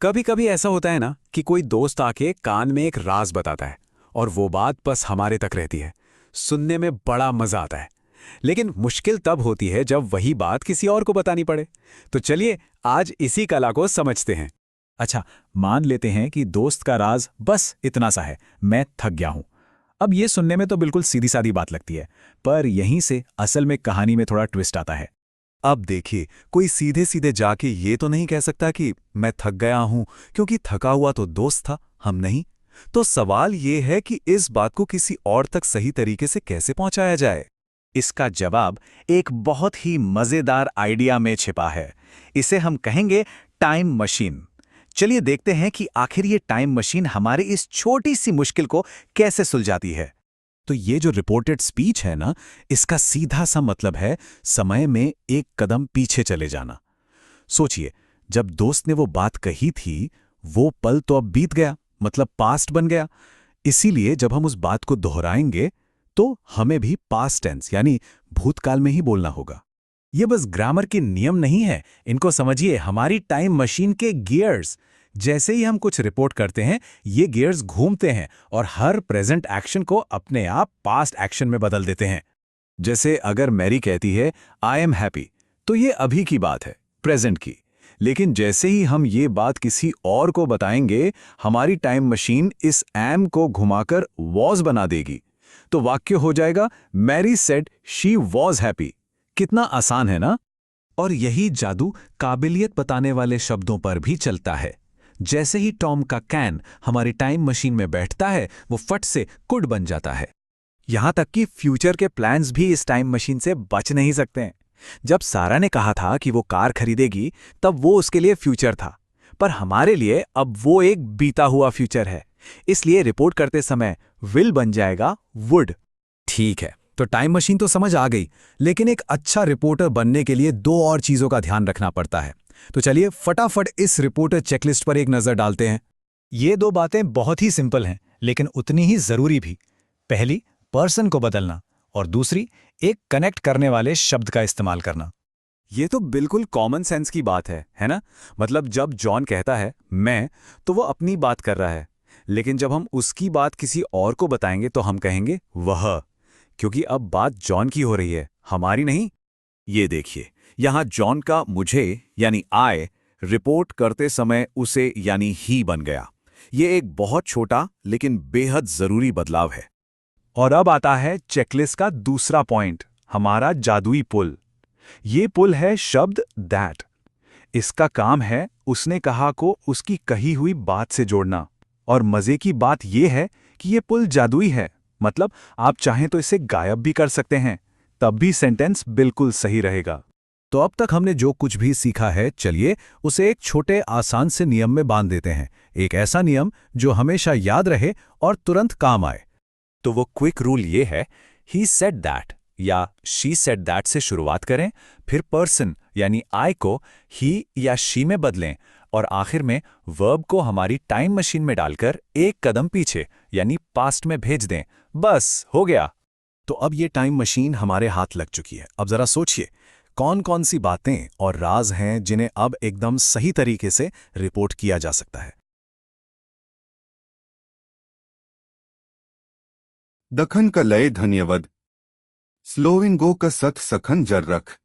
कभी कभी ऐसा होता है ना कि कोई दोस्त आके कान में एक राज बताता है और वो बात बस हमारे तक रहती है। सुनने में बड़ा मजा आता है। लेकिन मुश्किल तब होती है जब वही बात किसी और को बतानी पड़े। तो चलिए आज इसी कला को समझते हैं। अच्छा, मान लेते हैं कि दोस्त का राज बस इतना सा है, मैं थक गया हूं। अब ये सुनने में तो बिल्कुल सीधी सादी बात लगती है, पर यहीं से असल में कहानी में थोड़ा ट्विस्ट आता है। अब देखिए, कोई सीधे सीधे जाके ये तो नहीं कह सकता कि मैं थक गया हूं, क्योंकि थका हुआ तो दोस्त था, हम नहीं। तो सवाल ये है कि इस बात को किसी और तक सही तरीके से कैसे पहुंचाया जाए। इसका जवाब एक बहुत ही मजेदार आइडिया में छिपा है। इसे हम कहेंगे टाइम मशीन। चलिए देखते हैं कि आखिर ये टाइम मशीन हमारी इस छोटी सी मुश्किल को कैसे सुलझाती है। तो ये जो रिपोर्टेड स्पीच है ना, इसका सीधा सा मतलब है समय में एक कदम पीछे चले जाना। सोचिए, जब दोस्त ने वो बात कही थी, वो पल तो अब बीत गया, मतलब पास्ट बन गया। इसीलिए जब हम उस बात को दोहराएंगे तो हमें भी पास्ट टेंस यानी भूतकाल में ही बोलना होगा। ये बस ग्रामर के नियम नहीं है, इनको समझिए हमारी टाइम मशीन के गियर्स। जैसे ही हम कुछ रिपोर्ट करते हैं, ये गियर्स घूमते हैं और हर प्रेजेंट एक्शन को अपने आप पास्ट एक्शन में बदल देते हैं। जैसे अगर मैरी कहती है आई एम हैप्पी, तो ये अभी की बात है, प्रेजेंट की। लेकिन जैसे ही हम ये बात किसी और को बताएंगे, हमारी टाइम मशीन इस एम को घुमाकर वॉज बना देगी। तो वाक्य हो जाएगा Mary said she was happy. कितना आसान है ना। और यही जादू काबिलियत बताने वाले शब्दों पर भी चलता है। जैसे ही टॉम का कैन हमारी टाइम मशीन में बैठता है, वो फट से कुड बन जाता है। यहां तक कि फ्यूचर के प्लान्स भी इस टाइम मशीन से बच नहीं सकते हैं। जब सारा ने कहा था कि वो कार खरीदेगी, तब वो उसके लिए फ्यूचर था, पर हमारे लिए अब वो एक बीता हुआ फ्यूचर है। इसलिए रिपोर्ट करते समय विल बन जाएगा वुड। ठीक है, तो टाइम मशीन तो समझ आ गई, लेकिन एक अच्छा रिपोर्टर बनने के लिए दो और चीजों का ध्यान रखना पड़ता है। तो चलिए फटाफट इस रिपोर्टर चेकलिस्ट पर एक नजर डालते हैं। ये दो बातें बहुत ही सिंपल हैं, लेकिन उतनी ही जरूरी भी। पहली, पर्सन को बदलना, और दूसरी, एक कनेक्ट करने वाले शब्द का इस्तेमाल करना। ये तो बिल्कुल कॉमन सेंस की बात है ना? मतलब जब जॉन कहता है मैं, तो वो अपनी बात कर रहा है। लेकिन जब हम उसकी बात किसी और को बताएंगे तो हम कहेंगे वह, क्योंकि अब बात जॉन की हो रही है, हमारी नहीं। ये देखिए, यहां जॉन का मुझे यानी आई रिपोर्ट करते समय उसे यानी ही बन गया। ये एक बहुत छोटा लेकिन बेहद जरूरी बदलाव है। और अब आता है चेकलिस्ट का दूसरा पॉइंट, हमारा जादुई पुल। ये पुल है शब्द दैट। इसका काम है उसने कहा को उसकी कही हुई बात से जोड़ना। और मजे की बात यह है कि ये पुल जादुई है, मतलब आप चाहें तो इसे गायब भी कर सकते हैं, तब भी सेंटेंस बिल्कुल सही रहेगा। तो अब तक हमने जो कुछ भी सीखा है, चलिए उसे एक छोटे आसान से नियम में बांध देते हैं। एक ऐसा नियम जो हमेशा याद रहे और तुरंत काम आए। तो वो क्विक रूल ये है, ही सेड दैट या शी सेड दैट से शुरुआत करें, फिर पर्सन यानी आई को ही या शी में बदलें, और आखिर में वर्ब को हमारी टाइम मशीन में डालकर एक कदम पीछे यानी पास्ट में भेज दें। बस हो गया। तो अब ये टाइम मशीन हमारे हाथ लग चुकी है। अब जरा सोचिए, कौन कौन सी बातें और राज हैं जिन्हें अब एकदम सही तरीके से रिपोर्ट किया जा सकता है। दखन का लय धन्यवाद। स्लोविन गो का सत सखन जर रख।